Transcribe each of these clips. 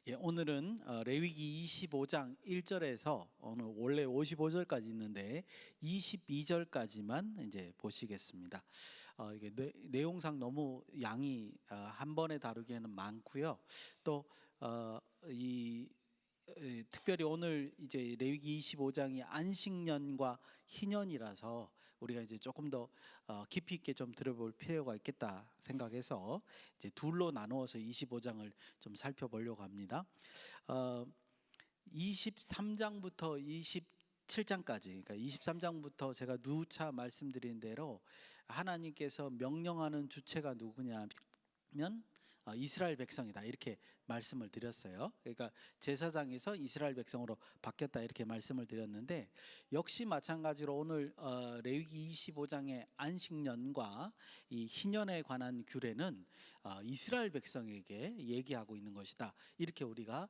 예, 오늘은 레위기 25장 1절에서 오늘 원래 55절까지 있는데 22절까지만 이제 보시겠습니다. 이게 내용상 너무 양이 한 번에 다루기에는 많고요. 또이 특별히 오늘 이제 레위기 25장이 안식년과 희년이라서 우리가 이제 조금 더 깊이 있게 좀 들어볼 필요가 있겠다 생각해서 이제 둘로 나누어서 25장을 좀 살펴보려고 합니다. 23장부터 27장까지, 그러니까 23장부터 제가 누차 말씀드린 대로 하나님께서 명령하는 주체가 누구냐면 이스라엘 백성이다, 이렇게 말씀을 드렸어요. 그러니까 제사장에서 이스라엘 백성으로 바뀌었다, 이렇게 말씀을 드렸는데, 역시 마찬가지로 오늘 레위기 25장의 안식년과 이 희년에 관한 규례는 이스라엘 백성에게 얘기하고 있는 것이다, 이렇게 우리가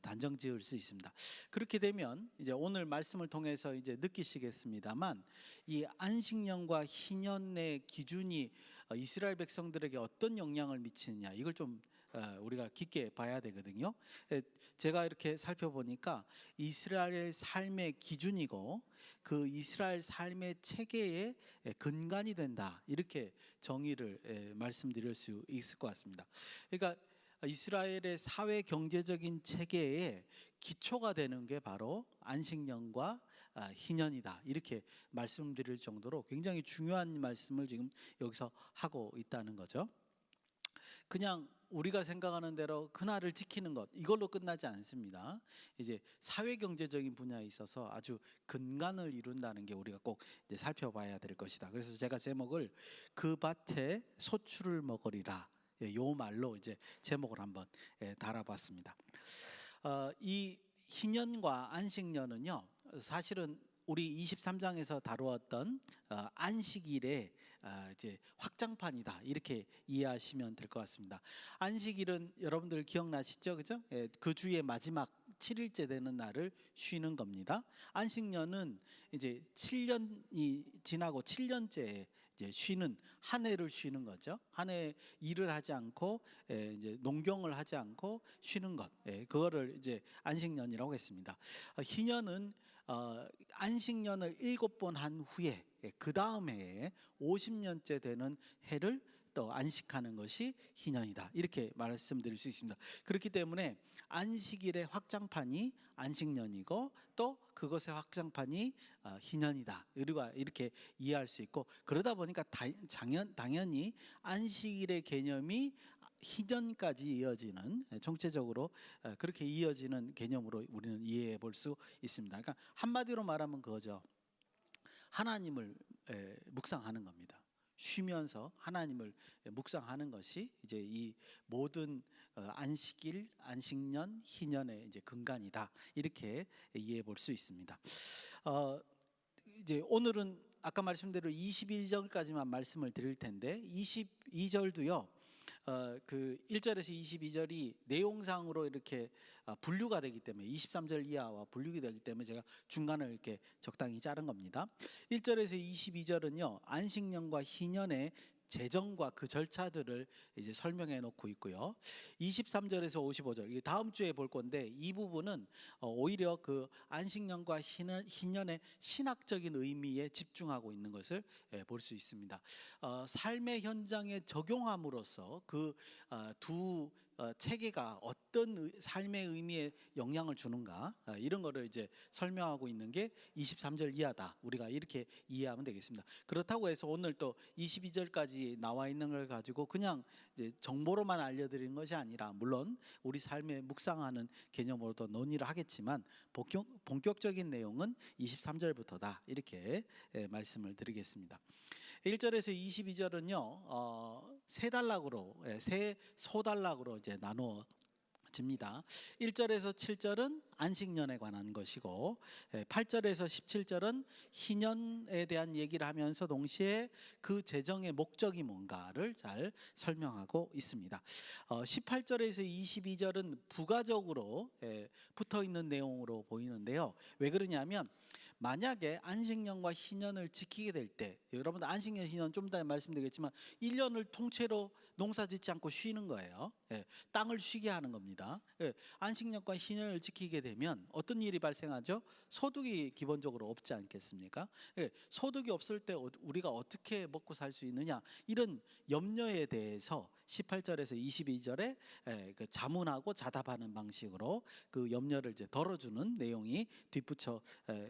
단정 지을 수 있습니다. 그렇게 되면 이제 오늘 말씀을 통해서 이제 느끼시겠습니다만, 이 안식년과 희년의 기준이 이스라엘 백성들에게 어떤 영향을 미치느냐, 이걸 좀 우리가 깊게 봐야 되거든요. 제가 이렇게 살펴보니까 이스라엘 삶의 기준이고 그 이스라엘 삶의 체계의 근간이 된다, 이렇게 정의를 말씀드릴 수 있을 것 같습니다. 그러니까 이스라엘의 사회 경제적인 체계의 기초가 되는 게 바로 안식년과 희년이다, 이렇게 말씀드릴 정도로 굉장히 중요한 말씀을 지금 여기서 하고 있다는 거죠. 그냥 우리가 생각하는 대로 그날을 지키는 것, 이걸로 끝나지 않습니다. 이제 사회 경제적인 분야에 있어서 아주 근간을 이룬다는 게 우리가 꼭 이제 살펴봐야 될 것이다. 그래서 제가 제목을 그 밭에 소출을 먹으리라, 요 말로 이제 제목을 한번 달아봤습니다. 이 희년과 안식년은요, 사실은 우리 23장에서 다루었던 안식일의 이제 확장판이다, 이렇게 이해하시면 될 것 같습니다. 안식일은 여러분들 기억나시죠, 그죠? 그 주의 마지막 7일째 되는 날을 쉬는 겁니다. 안식년은 이제 7년이 지나고 7년째 이제 쉬는, 한 해를 쉬는 거죠. 한 해 일을 하지 않고 이제 농경을 하지 않고 쉬는 것, 그거를 이제 안식년이라고 했습니다. 희년은 안식년을 7번 한 후에 그 다음 해에 50년째 되는 해를 또 안식하는 것이 희년이다, 이렇게 말씀드릴 수 있습니다. 그렇기 때문에 안식일의 확장판이 안식년이고 또 그것의 확장판이 희년이다, 우리가 이렇게 이해할 수 있고, 그러다 보니까 당연히 안식일의 개념이 희년까지 이어지는, 총체적으로 그렇게 이어지는 개념으로 우리는 이해해 볼 수 있습니다. 그러니까 한마디로 말하면 그거죠. 하나님을 묵상하는 겁니다. 쉬면서 하나님을 묵상하는 것이 이제 이 모든 안식일, 안식년, 희년의 이제 근간이다, 이렇게 이해해 볼 수 있습니다. 이제 오늘은 아까 말씀대로 22절까지만 말씀을 드릴 텐데, 22절도요, 그 1절에서 22절이 내용상으로 이렇게 분류가 되기 때문에, 23절 이하와 분류가 되기 때문에 제가 중간을 이렇게 적당히 자른 겁니다. 1절에서 22절은요, 안식년과 희년의 제정과 그 절차들을 이제 설명해 놓고 있고요. 23절에서 55절, 이게 다음 주에 볼 건데, 이 부분은 오히려 그 안식년과 희년의 신학적인 의미에 집중하고 있는 것을 볼 수 있습니다. 삶의 현장에 적용함으로써 그 두 체계가 어떤 삶의 의미에 영향을 주는가, 이런 거를 이제 설명하고 있는 게 23절 이하다, 우리가 이렇게 이해하면 되겠습니다. 그렇다고 해서 오늘 또 22절까지 나와 있는 걸 가지고 그냥 이제 정보로만 알려드리는 것이 아니라, 물론 우리 삶에 묵상하는 개념으로도 논의를 하겠지만 본격적인 내용은 23절부터다, 이렇게 말씀을 드리겠습니다. 1절에서 22절은요, 세 단락으로, 세 소단락으로 이제 나누어집니다. 1절에서 7절은 안식년에 관한 것이고, 8절에서 17절은 희년에 대한 얘기를 하면서 동시에 그 제정의 목적이 뭔가를 잘 설명하고 있습니다. 18절에서 22절은 부가적으로 붙어 있는 내용으로 보이는데요, 왜 그러냐면, 만약에 안식년과 희년을 지키게 될 때, 여러분들 안식년, 희년 좀 이따 말씀드리겠지만 1년을 통째로 농사 짓지 않고 쉬는 거예요. 예, 땅을 쉬게 하는 겁니다. 예, 안식년과 희년을 지키게 되면 어떤 일이 발생하죠? 소득이 기본적으로 없지 않겠습니까? 예, 소득이 없을 때 우리가 어떻게 먹고 살 수 있느냐, 이런 염려에 대해서 18절에서 22절에 그 자문하고 자답하는 방식으로 그 염려를 이제 덜어주는 내용이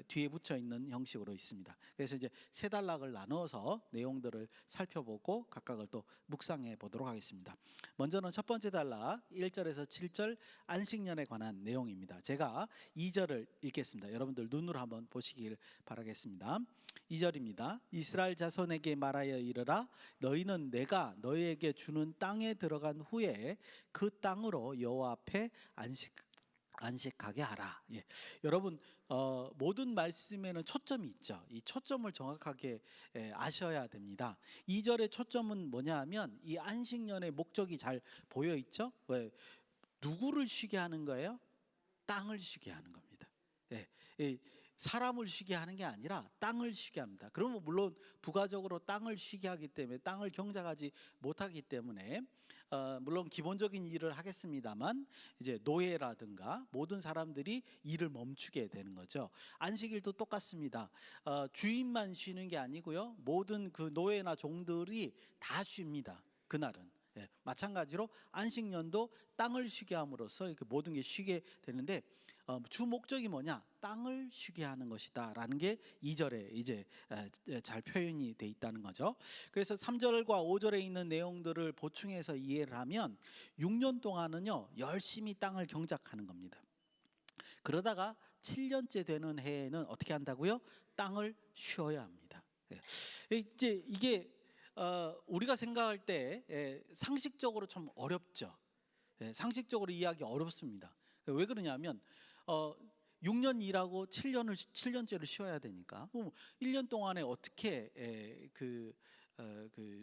뒤에 붙여 있는 형식으로 있습니다. 그래서 이제 세 단락을 나누어서 내용들을 살펴보고 각각을 또 묵상해 보도록 하겠습니다. 먼저는 첫 번째 단락 1절에서 7절 안식년에 관한 내용입니다. 제가 2절을 읽겠습니다. 여러분들 눈으로 한번 보시길 바라겠습니다. 2절입니다. 이스라엘 자손에게 말하여 이르라, 너희는 내가 너희에게 주는 땅에 들어간 후에 그 땅으로 여호와 앞에 안식하게 하라. 예. 여러분, 모든 말씀에는 초점이 있죠. 이 초점을 정확하게 아셔야 됩니다. 2절의 초점은 뭐냐 하면 이 안식년의 목적이 잘 보여 있죠. 왜? 누구를 쉬게 하는 거예요? 땅을 쉬게 하는 겁니다. 예. 사람을 쉬게 하는 게 아니라 땅을 쉬게 합니다. 그러면 물론 부가적으로 땅을 쉬게 하기 때문에, 땅을 경작하지 못하기 때문에 물론 기본적인 일을 하겠습니다만 이제 노예라든가 모든 사람들이 일을 멈추게 되는 거죠. 안식일도 똑같습니다. 주인만 쉬는 게 아니고요, 모든 그 노예나 종들이 다 쉽니다. 그날은. 예, 마찬가지로 안식년도 땅을 쉬게 함으로써 이렇게 모든 게 쉬게 되는데 주 목적이 뭐냐? 땅을 쉬게 하는 것이다라는 게 2절에 이제 잘 표현이 돼 있다는 거죠. 그래서 3절과 5절에 있는 내용들을 보충해서 이해를 하면 6년 동안은요 열심히 땅을 경작하는 겁니다. 그러다가 7년째 되는 해에는 어떻게 한다고요? 땅을 쉬어야 합니다. 이제 이게 우리가 생각할 때 상식적으로 좀 어렵죠. 상식적으로 이해하기 어렵습니다. 왜 그러냐면 6년 일하고 7년째를 쉬어야 되니까 1년 동안에 어떻게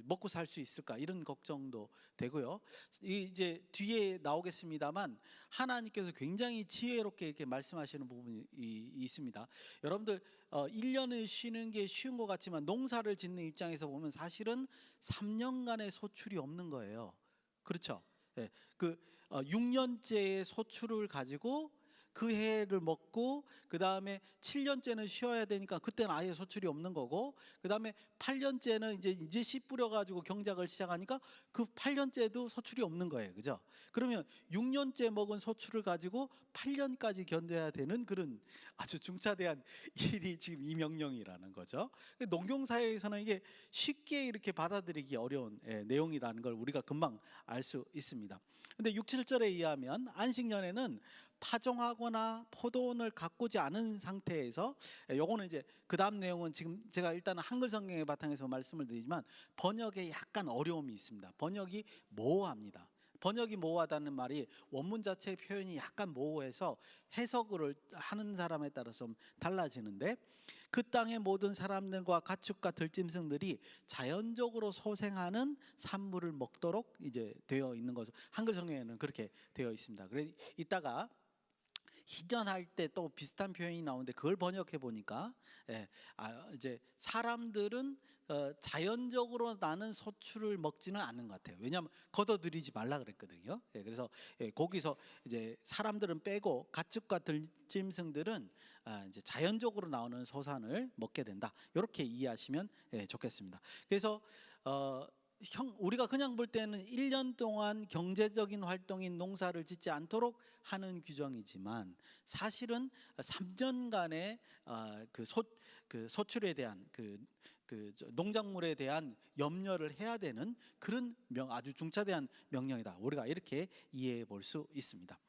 먹고 살 수 있을까, 이런 걱정도 되고요. 이제 뒤에 나오겠습니다만 하나님께서 굉장히 지혜롭게 이렇게 말씀하시는 부분이 있습니다. 여러분들 1년을 쉬는 게 쉬운 것 같지만 농사를 짓는 입장에서 보면 사실은 3년간의 소출이 없는 거예요. 그렇죠? 그 6년째의 소출을 가지고 그 해를 먹고 그 다음에 7년째는 쉬어야 되니까 그때는 아예 소출이 없는 거고, 그 다음에 8년째는 이제 씨 뿌려가지고 경작을 시작하니까 그 8년째도 소출이 없는 거예요. 그죠? 그러면 6년째 먹은 소출을 가지고 8년까지 견뎌야 되는 그런 아주 중차대한 일이 지금 이 명령이라는 거죠. 농경사회에서는 이게 쉽게 이렇게 받아들이기 어려운 내용이라는 걸 우리가 금방 알 수 있습니다. 근데 6, 7절에 의하면 안식년에는 파종하거나 포도원을 가꾸지 않은 상태에서, 요거는 이제 그 다음 내용은 지금 제가 일단 한글 성경의 바탕에서 말씀을 드리지만 번역에 약간 어려움이 있습니다. 번역이 모호합니다. 번역이 모호하다는 말이 원문 자체의 표현이 약간 모호해서 해석을 하는 사람에 따라서 좀 달라지는데, 그 땅의 모든 사람들과 가축과 들짐승들이 자연적으로 소생하는 산물을 먹도록 이제 되어 있는 것으로 한글 성경에는 그렇게 되어 있습니다. 그래서 이따가 희전할 때 또 비슷한 표현이 나오는데 그걸 번역해 보니까 이제 사람들은 자연적으로 나는 소출을 먹지는 않는 것 같아요. 왜냐하면 걷어들이지 말라 그랬거든요. 그래서 거기서 이제 사람들은 빼고 가축과 들짐승들은 이제 자연적으로 나오는 소산을 먹게 된다. 이렇게 이해하시면 좋겠습니다. 그래서 우리가 그냥 볼 때는 1년 동안 경제적인 활동인 농사를 짓지 않도록 하는 규정이지만 사실은 3년간의 그 소출에 대한 그 농작물에 대한 염려를 해야 되는 그런 아주 중차대한 명령이다. 우리가 이렇게 이해해 볼 수 있습니다.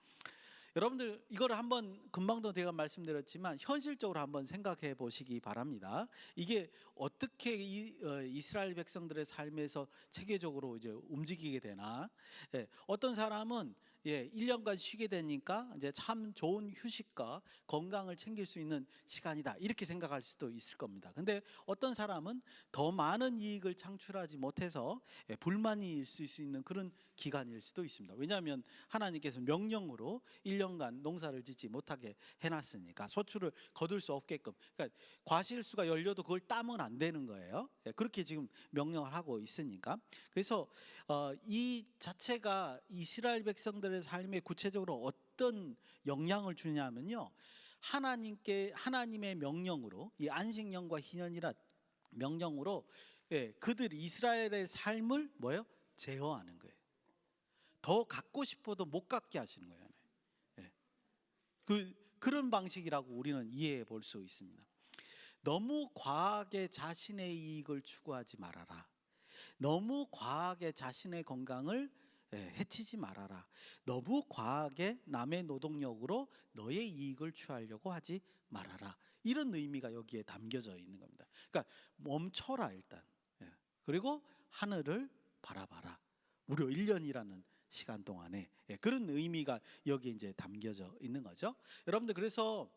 여러분들 이거를 한번 금방도 제가 말씀드렸지만 현실적으로 한번 생각해 보시기 바랍니다. 이게 어떻게 이스라엘 백성들의 삶에서 체계적으로 이제 움직이게 되나? 어떤 사람은 예, 1년간 쉬게 되니까 이제 참 좋은 휴식과 건강을 챙길 수 있는 시간이다, 이렇게 생각할 수도 있을 겁니다. 근데 어떤 사람은 더 많은 이익을 창출하지 못해서 불만이 있을 수 있는 그런 기간일 수도 있습니다. 왜냐하면 하나님께서 명령으로 1년간 농사를 짓지 못하게 해놨으니까, 소출을 거둘 수 없게끔. 그러니까 과실수가 열려도 그걸 따면 안 되는 거예요. 그렇게 지금 명령을 하고 있으니까. 그래서 이 자체가 이스라엘 백성들의 삶에 구체적으로 어떤 영향을 주냐면요, 하나님의 명령으로, 이 안식년과 희년이라 명령으로, 그들 이스라엘의 삶을 뭐예요? 제어하는 거예요. 더 갖고 싶어도 못 갖게 하시는 거예요. 예. 그런 방식이라고 우리는 이해해 볼 수 있습니다. 너무 과하게 자신의 이익을 추구하지 말아라. 너무 과하게 자신의 건강을 해치지 말아라. 너무 과하게 남의 노동력으로 너의 이익을 취하려고 하지 말아라. 이런 의미가 여기에 담겨져 있는 겁니다. 그러니까 멈춰라 일단. 그리고 하늘을 바라봐라. 무려 1년이라는 시간 동안에, 그런 의미가 여기에 이제 담겨져 있는 거죠. 여러분들, 그래서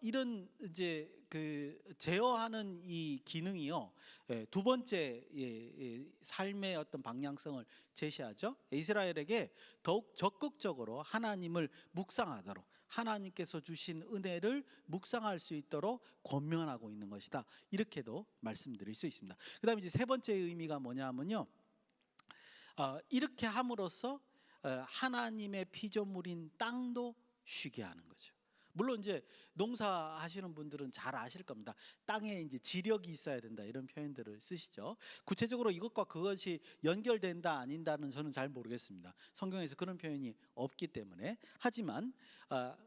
이런 이제 그 제어하는 이 기능이요, 두 번째 삶의 어떤 방향성을 제시하죠. 이스라엘에게 더욱 적극적으로 하나님을 묵상하도록, 하나님께서 주신 은혜를 묵상할 수 있도록 권면하고 있는 것이다, 이렇게도 말씀드릴 수 있습니다. 그다음에 이제 세 번째 의미가 뭐냐면요, 이렇게 함으로써 하나님의 피조물인 땅도 쉬게 하는 거죠. 물론 이제 농사하시는 분들은 잘 아실 겁니다. 땅에 이제 지력이 있어야 된다, 이런 표현들을 쓰시죠. 구체적으로 이것과 그것이 연결된다 아닌다는 저는 잘 모르겠습니다. 성경에서 그런 표현이 없기 때문에. 하지만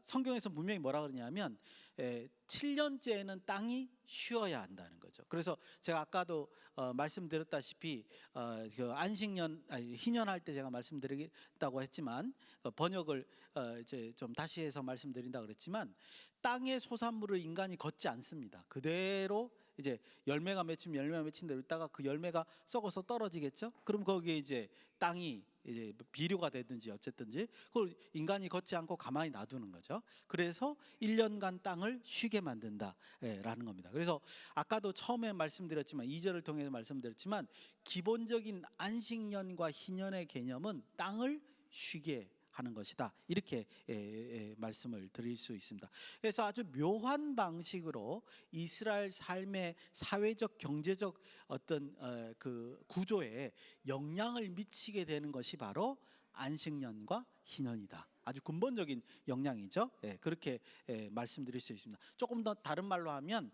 성경에서 분명히 뭐라 그러냐면 7년째에는 땅이 쉬어야 한다는 거죠. 그래서 제가 아까도 말씀드렸다시피 그 안식년, 희년할 때 제가 말씀드리겠다고 했지만, 번역을 이제 좀 다시 해서 말씀드린다 그랬지만, 땅의 소산물을 인간이 걷지 않습니다. 그대로 이제 열매가 맺힌 대로 있다가 그 열매가 썩어서 떨어지겠죠. 그럼 거기에 이제 땅이 이제 비료가 되든지 어쨌든지 그걸 인간이 걷지 않고 가만히 놔두는 거죠. 그래서 1년간 땅을 쉬게 만든다라는 겁니다. 그래서 아까도 처음에 말씀드렸지만, 2절을 통해서 말씀드렸지만, 기본적인 안식년과 희년의 개념은 땅을 쉬게 하는 것이다, 이렇게 말씀을 드릴 수 있습니다. 그래서 아주 묘한 방식으로 이스라엘 삶의 사회적, 경제적 어떤 그 구조에 영향을 미치게 되는 것이 바로 안식년과 희년이다. 아주 근본적인 영향이죠. 그렇게 말씀드릴 수 있습니다. 조금 더 다른 말로 하면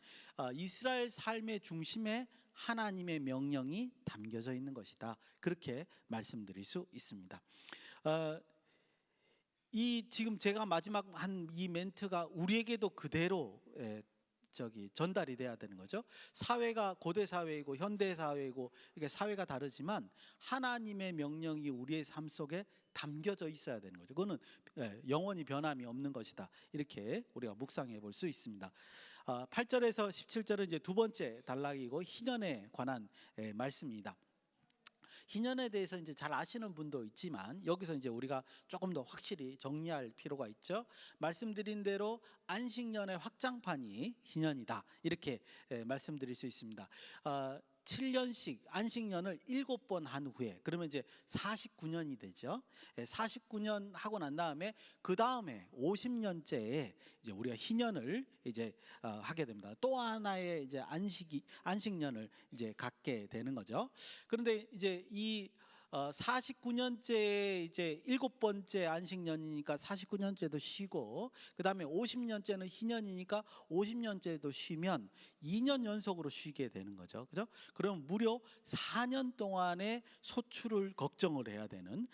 이스라엘 삶의 중심에 하나님의 명령이 담겨져 있는 것이다, 그렇게 말씀드릴 수 있습니다. 이 지금 제가 마지막 한 이 멘트가 우리에게도 그대로 전달이 돼야 되는 거죠. 사회가 고대 사회이고 현대 사회이고, 이게 사회가 다르지만 하나님의 명령이 우리의 삶 속에 담겨져 있어야 되는 거죠. 그거는 영원히 변함이 없는 것이다, 이렇게 우리가 묵상해 볼 수 있습니다. 8절에서 17절은 이제 두 번째 단락이고 희년에 관한 말씀입니다. 희년에 대해서 이제 잘 아시는 분도 있지만, 여기서 이제 우리가 조금 더 확실히 정리할 필요가 있죠. 말씀드린 대로 안식년의 확장판이 희년이다, 이렇게 말씀드릴 수 있습니다. 7년씩 안식년을 7번 한 후에, 그러면 이제 49년이 되죠. 49년 하고 난 다음에 그 다음에 50년째에 이제 우리가 희년을 이제 하게 됩니다. 또 하나의 이제 안식년을 이제 갖게 되는 거죠. 그런데 이제 이 49년째 이제 7번째 안식년이니까 49년째도 쉬고, 그 다음에 50년째는 희년이니까 50년째도 쉬면 2년 연속으로 쉬게 되는 거죠. 그죠? 그럼 무려 4년 동안의 소출을 걱정을 해야 되는,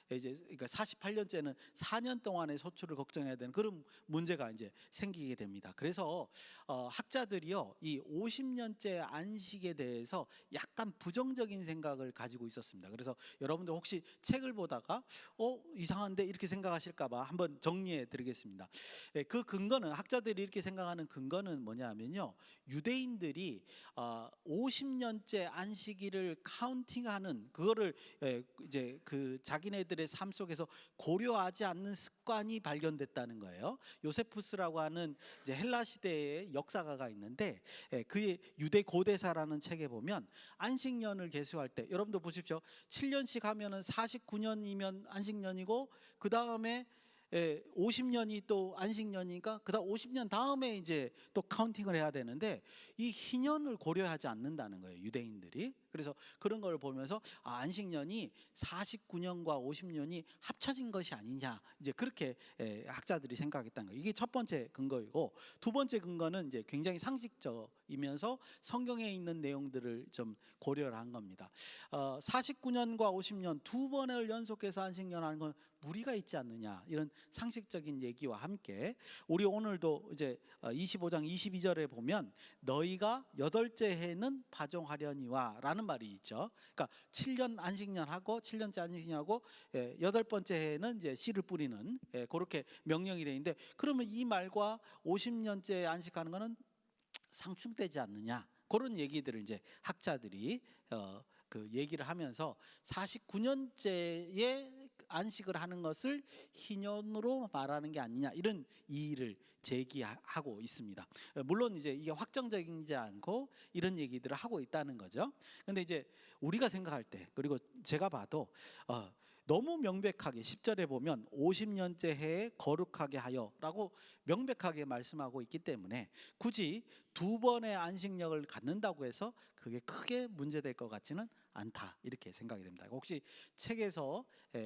그러니까 48년째는 4년 동안의 소출을 걱정해야 되는 그런 문제가 이제 생기게 됩니다. 그래서 학자들이요, 이 50년째 안식에 대해서 약간 부정적인 생각을 가지고 있었습니다. 그래서 여러분들 혹시 책을 보다가 이상한데 이렇게 생각하실까봐 한번 정리해 드리겠습니다. 그 근거는, 학자들이 이렇게 생각하는 근거는 뭐냐면요, 유대인들이 50년째 안식일을 카운팅하는 그거를 이제 그 자기네들의 삶 속에서 고려하지 않는 습관이 발견됐다는 거예요. 요세푸스라고 하는 이제 헬라 시대의 역사가가 있는데, 그의 유대 고대사라는 책에 보면 안식년을 계수할 때, 여러분들 보십시오. 7년씩 하면은 49년이면 안식년이고, 그 다음에 50년이 또 안식년이니까 그다음 50년 다음에 이제 또 카운팅을 해야 되는데, 이 희년을 고려하지 않는다는 거예요, 유대인들이. 그래서 그런 걸 보면서 안식년이 49년과 50년이 합쳐진 것이 아니냐, 이제 그렇게 학자들이 생각했다는 거예요. 이게 첫 번째 근거이고, 두 번째 근거는 이제 굉장히 상식적이면서 성경에 있는 내용들을 좀 고려를 한 겁니다. 49년과 50년 두 번을 연속해서 안식년 하는 건 무리가 있지 않느냐, 이런 상식적인 얘기와 함께 우리 오늘도 이제 25장 22절에 보면 너희가 여덟째 해는 파종하려니와 라는 말이 있죠. 그러니까 7년 안식년 하고 7년째 안식년하고 여덟 번째 해는 이제 씨를 뿌리는, 그렇게 명령이 되어 있는데, 그러면 이 말과 50년째 안식하는 거는 상충되지 않느냐, 그런 얘기들을 이제 학자들이 그 얘기를 하면서 49년째에 안식을 하는 것을 희년으로 말하는 게 아니냐, 이런 이의를 제기하고 있습니다. 물론 이제 이게 확정적이지 않고 이런 얘기들을 하고 있다는 거죠. 근데 이제 우리가 생각할 때, 그리고 제가 봐도 너무 명백하게 10절에 보면 50년째 해에 거룩하게 하여라고 명백하게 말씀하고 있기 때문에 굳이 두 번의 안식력을 갖는다고 해서 그게 크게 문제될 것 같지는 않다, 이렇게 생각이 됩니다. 혹시 책에서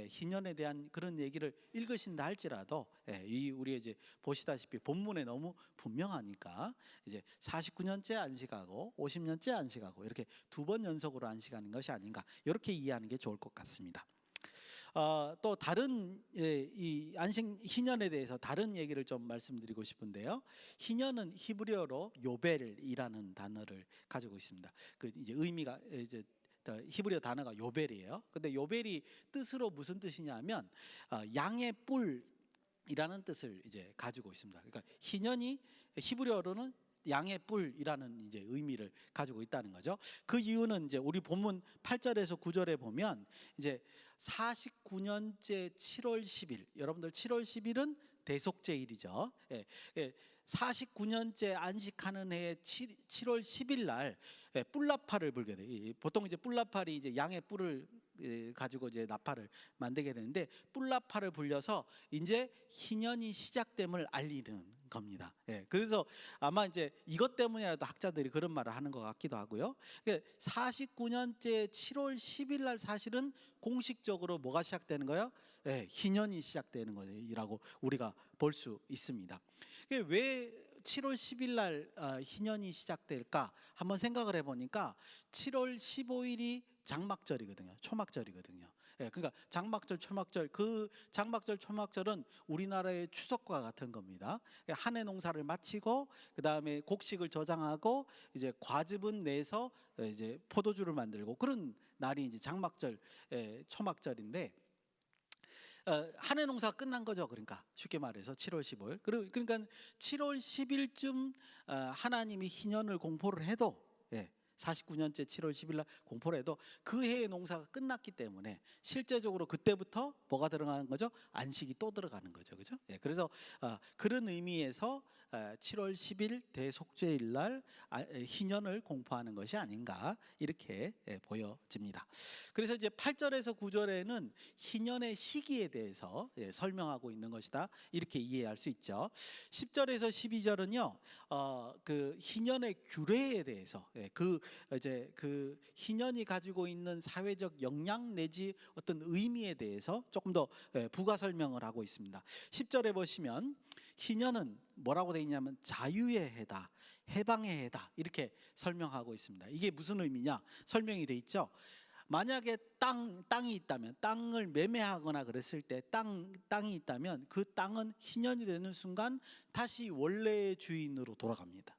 희년에 대한 그런 얘기를 읽으신다 할지라도 이 우리 이제 보시다시피 본문에 너무 분명하니까 이제 49년째 안식하고 50년째 안식하고 이렇게 두 번 연속으로 안식하는 것이 아닌가, 이렇게 이해하는 게 좋을 것 같습니다. 또 다른 이 안식 희년에 대해서 다른 얘기를 좀 말씀드리고 싶은데요. 희년은 히브리어로 요벨이라는 단어를 가지고 있습니다. 그 이제 의미가 이제 히브리어 단어가 요벨이에요. 근데 요벨이 뜻으로 무슨 뜻이냐면 양의 뿔이라는 뜻을 이제 가지고 있습니다. 그러니까 희년이 히브리어로는 양의 뿔이라는 이제 의미를 가지고 있다는 거죠. 그 이유는 이제 우리 본문 8절에서 9절에 보면 이제 49년째 7월 10일, 여러분들 7월 10일은 대속죄일이죠. 49년째 안식하는 해 7월 10일 날 뿔나팔을 불게 돼요. 보통 이제 뿔나팔이 이제 양의 뿔을 가지고 이제 나팔을 만들게 되는데, 뿔나팔을 불려서 이제 희년이 시작됨을 알리는 겁니다. 그래서 아마 이제 이것 때문이라도 학자들이 그런 말을 하는 것 같기도 하고요. 49년째 7월 10일 날 사실은 공식적으로 뭐가 시작되는 거예요? 희년이 시작되는 거라고 우리가 볼 수 있습니다. 왜 7월 10일 날 희년이 시작될까 한번 생각을 해보니까 7월 15일이 장막절이거든요. 초막절이거든요. 그러니까 장막절, 초막절, 그 장막절, 초막절은 우리나라의 추석과 같은 겁니다. 한 해 농사를 마치고 그 다음에 곡식을 저장하고 이제 과즙은 내서 이제 포도주를 만들고 그런 날이 이제 장막절, 초막절인데, 한 해 농사가 끝난 거죠. 그러니까 쉽게 말해서 7월 15일. 그러니까 7월 10일쯤 하나님이 희년을 공포를 해도, 49년째 7월 10일 날 공포를 해도 그 해의 농사가 끝났기 때문에 실제적으로 그때부터 뭐가 들어가는 거죠? 안식이 또 들어가는 거죠. 그죠? 그래서 그런 의미에서 7월 10일 대속죄일 날 희년을 공포하는 것이 아닌가, 이렇게 보여집니다. 그래서 이제 8절에서 9절에는 희년의 시기에 대해서 설명하고 있는 것이다, 이렇게 이해할 수 있죠. 10절에서 12절은요 그 희년의 규례에 대해서, 이제 그 희년이 가지고 있는 사회적 영향 내지 어떤 의미에 대해서 조금 더 부가 설명을 하고 있습니다. 10절에 보시면 희년은 뭐라고 되어 있냐면 자유의 해다, 해방의 해다, 이렇게 설명하고 있습니다. 이게 무슨 의미냐 설명이 되어 있죠. 만약에 땅이 있다면, 땅을 매매하거나 그랬을 때 땅이 있다면 그 땅은 희년이 되는 순간 다시 원래의 주인으로 돌아갑니다.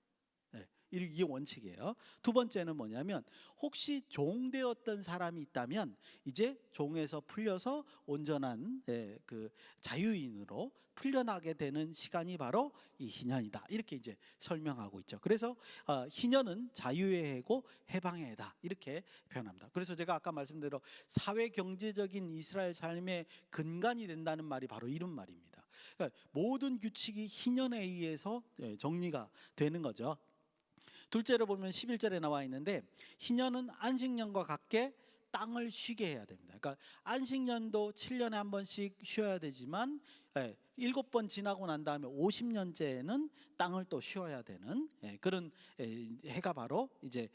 이게 원칙이에요. 두 번째는 뭐냐면 혹시 종되었던 사람이 있다면 이제 종에서 풀려서 온전한 그 자유인으로 풀려나게 되는 시간이 바로 이 희년이다. 이렇게 이제 설명하고 있죠. 그래서 희년은 자유의 해고 해방의 해다. 이렇게 표현합니다. 그래서 제가 아까 말씀대로 사회 경제적인 이스라엘 삶의 근간이 된다는 말이 바로 이런 말입니다. 그러니까 모든 규칙이 희년에 의해서 정리가 되는 거죠. 둘째로 보면 11절에 나와 있는데 희년은 안식년과 같게 땅을 쉬게 해야 됩니다. 그러니까 안식년도 7년에 한 번씩 쉬어야 되지만 7번 지나고 난 다음에 50년째에는 땅을 또 쉬어야 되는 그런 해가 바로 이제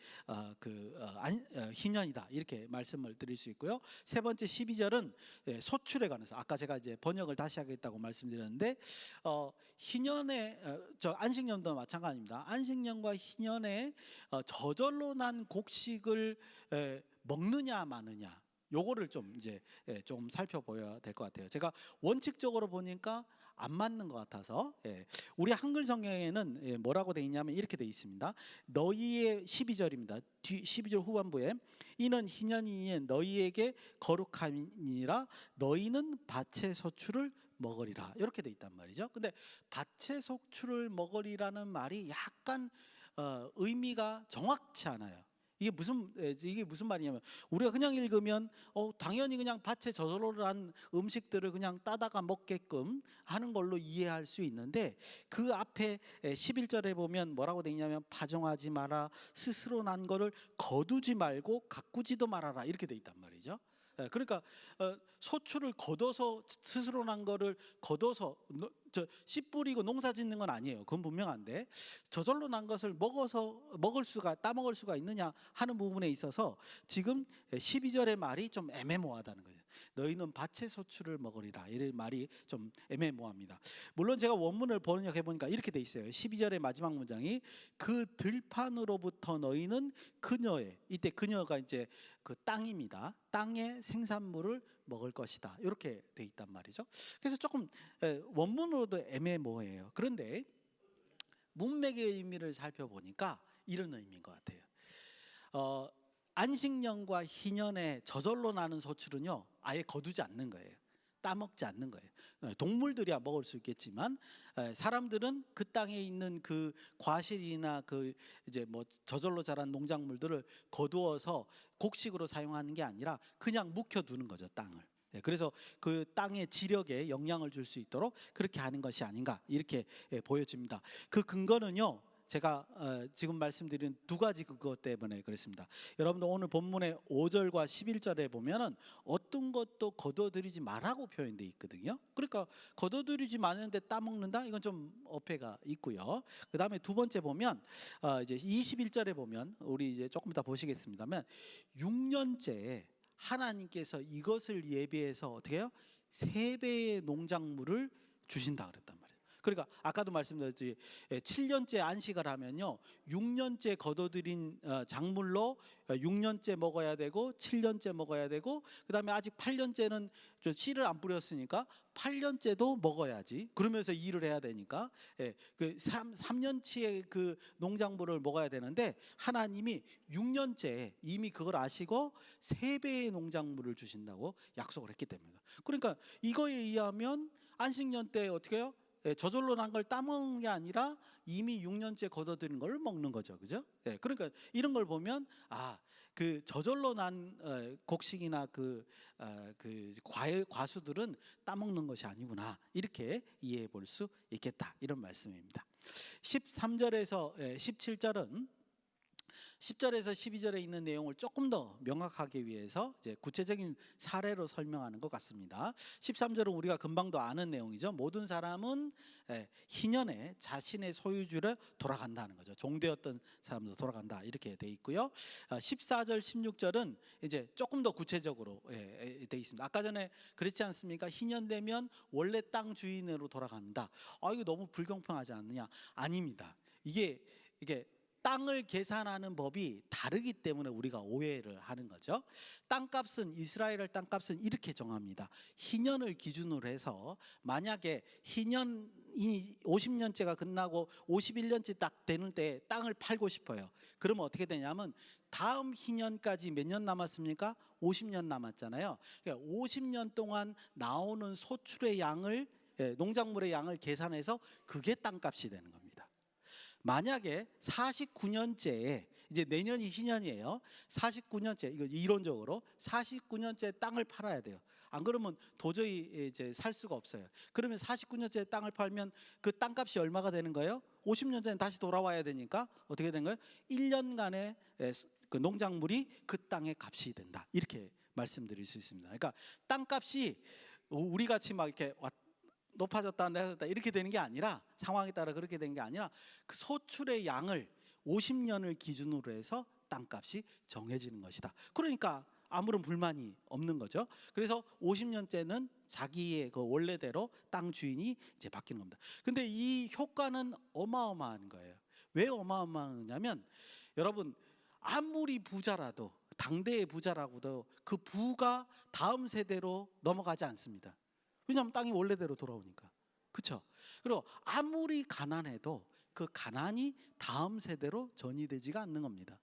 희년이다. 이렇게 말씀을 드릴 수 있고요. 세 번째 12절은 소출에 관해서 아까 제가 이제 번역을 다시 하겠다고 말씀드렸는데 희년에 저 안식년도 마찬가지입니다. 안식년과 희년에 저절로 난 곡식을 먹느냐 마느냐 요거를 좀 이제 좀 살펴봐야 될 것 같아요. 제가 원칙적으로 보니까 안 맞는 것 같아서 우리 한글 성경에는 뭐라고 돼 있냐면 이렇게 돼 있습니다. 너희의 12절입니다. 12절 후반부에 이는 희년이니 너희에게 거룩함이니라 너희는 밭의 소출을 먹으리라 이렇게 돼 있단 말이죠. 근데 밭의 소출을 먹으리라는 말이 약간 의미가 정확치 않아요. 이게 무슨 말이냐면 우리가 그냥 읽으면 당연히 그냥 밭에 저절로 난 음식들을 그냥 따다가 먹게끔 하는 걸로 이해할 수 있는데 그 앞에 11절에 보면 뭐라고 되어 있냐면 파종하지 마라 스스로 난 거를 거두지 말고 가꾸지도 말아라 이렇게 돼 있단 말이죠. 그러니까 소출을 거둬서 스스로 난 거를 거둬서 씨 뿌리고 농사 짓는 건 아니에요. 그건 분명한데 저절로 난 것을 따먹을 수가 있느냐 하는 부분에 있어서 지금 12절의 말이 좀 애매모호하다는 거예요. 너희는 밭의 소출을 먹으리라 이런 말이 좀 애매모호합니다. 물론 제가 원문을 번역해 보니까 이렇게 돼 있어요. 12절의 마지막 문장이 그 들판으로부터 너희는 그녀의 이때 그녀가 이제 그 땅입니다. 땅의 생산물을 먹을 것이다. 이렇게 돼 있단 말이죠. 그래서 조금 원문으로도 애매모호해요. 그런데 문맥의 의미를 살펴보니까 이런 의미인 것 같아요. 안식년과 희년에 저절로 나는 소출은요 아예 거두지 않는 거예요. 따먹지 않는 거예요. 동물들이야 먹을 수 있겠지만 사람들은 그 땅에 있는 그 과실이나 그 이제 뭐 저절로 자란 농작물들을 거두어서 곡식으로 사용하는 게 아니라 그냥 묵혀두는 거죠 땅을. 그래서 그 땅의 지력에 영향을 줄 수 있도록 그렇게 하는 것이 아닌가 이렇게 보여집니다. 그 근거는요 제가 지금 말씀드린 두 가지 그것 때문에 그렇습니다. 여러분들 오늘 본문의 5절과 11절에 보면은 어떤 것도 거둬들이지 말라고 표현되어 있거든요. 그러니까 거둬들이지 마는데 따먹는다 이건 좀 어폐가 있고요. 그 다음에 두 번째 보면 이제 21절에 보면 우리 이제 조금 이따 보시겠습니다만 6년째 하나님께서 이것을 예비해서 어떻게 해요? 3배의 농작물을 주신다 그랬단 말이에요. 그러니까 아까도 말씀드렸지 7년째 안식을 하면요 6년째 거둬들인 작물로 6년째 먹어야 되고 7년째 먹어야 되고 그 다음에 아직 8년째는 씨를 안 뿌렸으니까 8년째도 먹어야지 그러면서 일을 해야 되니까 그 3년치의 그 농작물을 먹어야 되는데 하나님이 6년째 이미 그걸 아시고 3배의 농작물을 주신다고 약속을 했기 때문입니다. 그러니까 이거에 의하면 안식년 때 어떻게 해요? 저절로 난 걸 따먹는 게 아니라 이미 6년째 거둬들인 걸 먹는 거죠, 그죠? 그러니까 이런 걸 보면 그 저절로 난 곡식이나 그 과수들은 따먹는 것이 아니구나 이렇게 이해해 볼 수 있겠다 이런 말씀입니다. 13절에서 17절은 10절에서 12절에 있는 내용을 조금 더 명확하게 위해서 이제 구체적인 사례로 설명하는 것 같습니다. 13절은 우리가 금방도 아는 내용이죠. 모든 사람은 희년에 자신의 소유주를 돌아간다는 거죠. 종되었던 사람도 돌아간다 이렇게 돼 있고요. 14절 16절은 이제 조금 더 구체적으로 돼 있습니다. 아까 전에 그렇지 않습니까? 희년 되면 원래 땅 주인으로 돌아간다. 이거 너무 불공평하지 않느냐? 아닙니다. 이게 땅을 계산하는 법이 다르기 때문에 우리가 오해를 하는 거죠. 땅값은 이스라엘 땅값은 이렇게 정합니다. 희년을 기준으로 해서 만약에 희년 50년째가 끝나고 51년째 딱 되는 때 땅을 팔고 싶어요. 그러면 어떻게 되냐면 다음 희년까지 몇 년 남았습니까? 50년 남았잖아요. 그러니까 50년 동안 나오는 소출의 양을, 농작물의 양을 계산해서 그게 땅값이 되는 겁니다. 만약에 49년째에, 이제 내년이 희년이에요. 49년째, 이거 이론적으로 49년째 땅을 팔아야 돼요. 안 그러면 도저히 이제 살 수가 없어요. 그러면 49년째 땅을 팔면 그 땅값이 얼마가 되는 거예요? 50년 전에 다시 돌아와야 되니까 어떻게 된 거예요? 1년간의 그 농작물이 그 땅의 값이 된다. 이렇게 말씀드릴 수 있습니다. 그러니까 땅값이 우리 같이 막 이렇게 높아졌다 내려졌다 이렇게 되는 게 아니라, 상황에 따라 그렇게 되는 게 아니라 그 소출의 양을 50년을 기준으로 해서 땅값이 정해지는 것이다. 그러니까 아무런 불만이 없는 거죠. 그래서 50년째는 자기의 그 원래대로 땅 주인이 이제 바뀌는 겁니다. 근데 이 효과는 어마어마한 거예요. 왜 어마어마하냐면, 여러분 아무리 부자라도, 당대의 부자라고도 그 부가 다음 세대로 넘어가지 않습니다. 왜냐하면 땅이 원래대로 돌아오니까. 그렇죠? 그리고 아무리 가난해도 그 가난이 다음 세대로 전이되지가 않는 겁니다.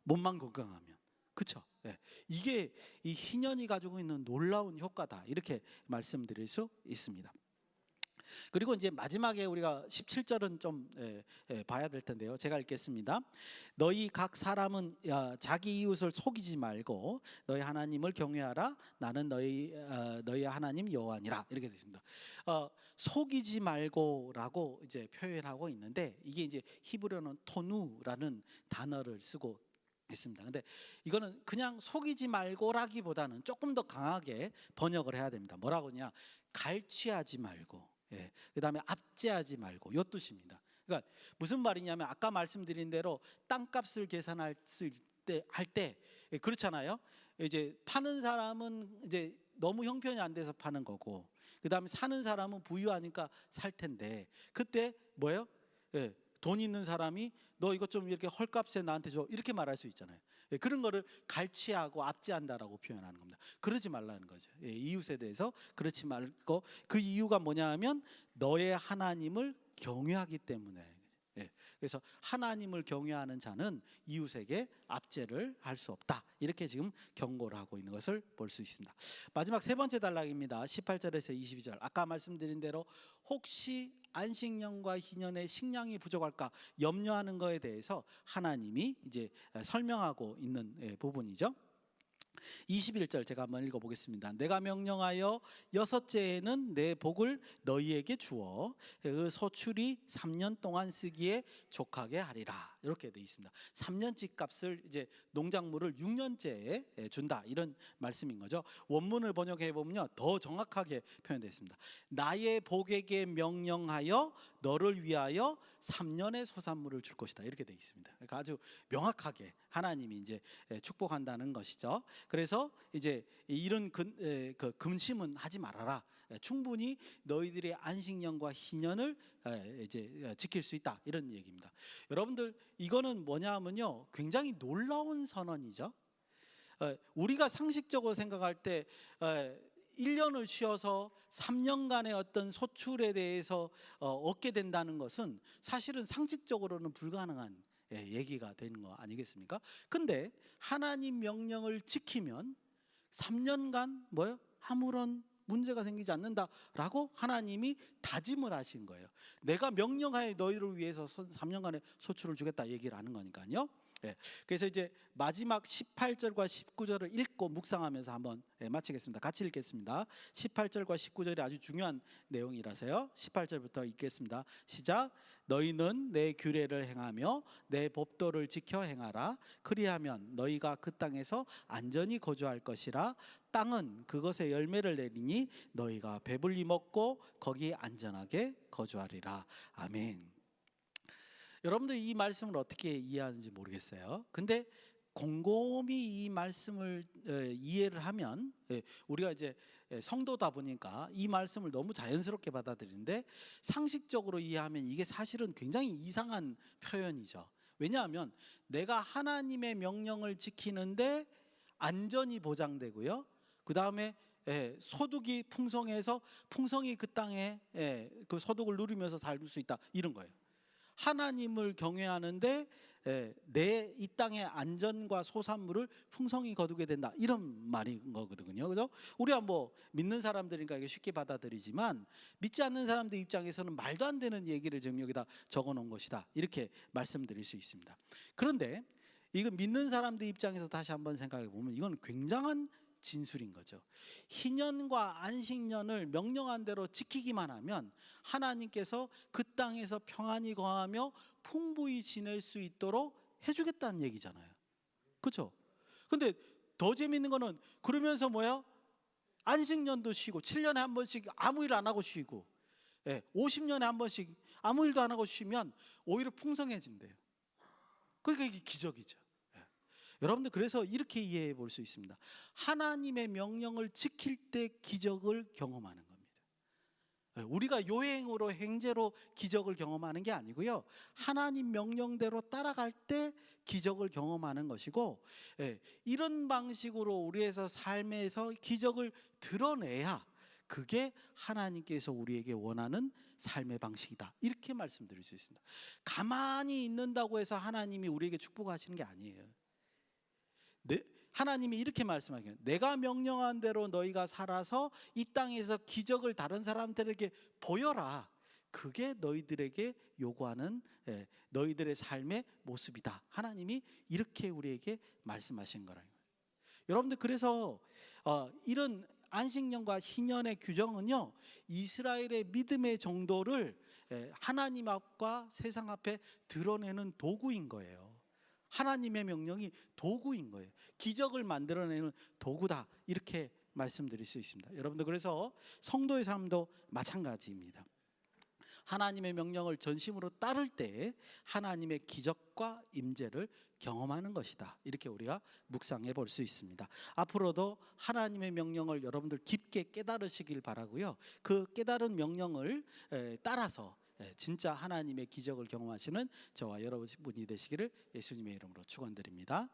몸만 건강하면. 그렇죠? 네. 이게 이 희년이 가지고 있는 놀라운 효과다. 이렇게 말씀드릴 수 있습니다. 그리고 이제 마지막에 우리가 17절은 좀 봐야 될 텐데요. 제가 읽겠습니다. 너희 각 사람은 자기 이웃을 속이지 말고 너희 하나님을 경외하라. 나는 너희 하나님 여호와니라. 이렇게 되어 있습니다. 속이지 말고라고 이제 표현하고 있는데, 이게 이제 히브리어는 토누라는 단어를 쓰고 있습니다. 근데 이거는 그냥 속이지 말고라기보다는 조금 더 강하게 번역을 해야 됩니다. 뭐라고 하냐? 갈취하지 말고, 그 다음에 압제하지 말고, 요 뜻입니다. 그러니까 무슨 말이냐면, 아까 말씀드린 대로 땅값을 계산할 때 그렇잖아요. 이제 파는 사람은 이제 너무 형편이 안 돼서 파는 거고, 그 다음에 사는 사람은 부유하니까 살 텐데, 그때 뭐예요? 돈 있는 사람이 너 이것 좀 이렇게 헐값에 나한테 줘, 이렇게 말할 수 있잖아요. 그런 거를 갈취하고 압제한다라고 표현하는 겁니다. 그러지 말라는 거죠. 이웃에 대해서 그렇지 말고, 그 이유가 뭐냐 하면 너의 하나님을 경외하기 때문에. 그래서 하나님을 경외하는 자는 이웃에게 압제를 할 수 없다. 이렇게 지금 경고를 하고 있는 것을 볼 수 있습니다. 마지막 세 번째 단락입니다. 18절에서 22절. 아까 말씀드린 대로 혹시 안식년과 희년의 식량이 부족할까 염려하는 것에 대해서 하나님이 이제 설명하고 있는 부분이죠. 21절 제가 한번 읽어보겠습니다. 내가 명령하여 여섯째에는 내 복을 너희에게 주어 그 소출이 3년 동안 쓰기에 족하게 하리라. 이렇게 되어 있습니다. 3년치 값을 이제 농작물을 6년째에 준다, 이런 말씀인 거죠. 원문을 번역해 보면요, 더 정확하게 표현되어 있습니다. 나의 복에게 명령하여 너를 위하여 3년의 소산물을 줄 것이다. 이렇게 되어 있습니다. 그러니까 아주 명확하게 하나님이 이제 축복한다는 것이죠. 그래서 이제 이런 근심은 하지 말아라. 충분히 너희들의 안식년과 희년을 이제 지킬 수 있다, 이런 얘기입니다. 여러분들, 이거는 뭐냐면요, 굉장히 놀라운 선언이죠. 우리가 상식적으로 생각할 때 1년을 쉬어서 3년간의 어떤 소출에 대해서 얻게 된다는 것은 사실은 상식적으로는 불가능한 얘기가 되는 거 아니겠습니까? 근데 하나님 명령을 지키면 3년간 뭐요? 아무런 문제가 생기지 않는다라고 하나님이 다짐을 하신 거예요. 내가 명령하여 너희를 위해서 3년간의 소출을 주겠다 얘기를 하는 거니까요. 그래서 이제 마지막 18절과 19절을 읽고 묵상하면서 한번 마치겠습니다. 같이 읽겠습니다. 18절과 19절이 아주 중요한 내용이라서요. 18절부터 읽겠습니다. 시작. 너희는 내 규례를 행하며 내 법도를 지켜 행하라. 그리하면 너희가 그 땅에서 안전히 거주할 것이라. 땅은 그것의 열매를 내리니 너희가 배불리 먹고 거기 안전하게 거주하리라. 아멘. 여러분들 이 말씀을 어떻게 이해하는지 모르겠어요. 근데 곰곰이 이 말씀을 이해를 하면, 우리가 이제 성도다 보니까 이 말씀을 너무 자연스럽게 받아들이는데, 상식적으로 이해하면 이게 사실은 굉장히 이상한 표현이죠. 왜냐하면 내가 하나님의 명령을 지키는데 안전이 보장되고요, 그 다음에 소득이 풍성해서 풍성히 그 땅에 그 소득을 누리면서 살 수 있다, 이런 거예요. 하나님을 경외하는데 내 이 땅의 안전과 소산물을 풍성히 거두게 된다, 이런 말인 거거든요. 그래서 우리가 뭐 믿는 사람들이니까 이게 쉽게 받아들이지만, 믿지 않는 사람들 입장에서는 말도 안 되는 얘기를 지금 여기다 적어 놓은 것이다, 이렇게 말씀드릴 수 있습니다. 그런데 이거 믿는 사람들 입장에서 다시 한번 생각해 보면 이건 굉장한 진술인 거죠. 희년과 안식년을 명령한 대로 지키기만 하면 하나님께서 그 땅에서 평안히 거하며 풍부히 지낼 수 있도록 해주겠다는 얘기잖아요. 그렇죠? 근데 더 재밌는 거는 그러면서 뭐예요? 안식년도 쉬고 7년에 한 번씩 아무 일 안 하고 쉬고 50년에 한 번씩 아무 일도 안 하고 쉬면 오히려 풍성해진대요. 그러니까 이게 기적이죠. 여러분들, 그래서 이렇게 이해해 볼 수 있습니다. 하나님의 명령을 지킬 때 기적을 경험하는 겁니다. 우리가 요행으로, 행제로 기적을 경험하는 게 아니고요, 하나님 명령대로 따라갈 때 기적을 경험하는 것이고, 이런 방식으로 우리의 삶에서 기적을 드러내야 그게 하나님께서 우리에게 원하는 삶의 방식이다, 이렇게 말씀드릴 수 있습니다. 가만히 있는다고 해서 하나님이 우리에게 축복하시는 게 아니에요. 하나님이 이렇게 말씀하세요. 내가 명령한 대로 너희가 살아서 이 땅에서 기적을 다른 사람들에게 보여라. 그게 너희들에게 요구하는 너희들의 삶의 모습이다. 하나님이 이렇게 우리에게 말씀하신 거라는 거예요. 여러분들, 그래서 이런 안식년과 희년의 규정은요, 이스라엘의 믿음의 정도를 하나님 앞과 세상 앞에 드러내는 도구인 거예요. 하나님의 명령이 도구인 거예요. 기적을 만들어내는 도구다, 이렇게 말씀드릴 수 있습니다. 여러분들, 그래서 성도의 삶도 마찬가지입니다. 하나님의 명령을 전심으로 따를 때 하나님의 기적과 임재를 경험하는 것이다, 이렇게 우리가 묵상해 볼 수 있습니다. 앞으로도 하나님의 명령을 여러분들 깊게 깨달으시길 바라고요, 그 깨달은 명령을 따라서 진짜 하나님의 기적을 경험하시는 저와 여러분이 되시기를 예수님의 이름으로 축원드립니다.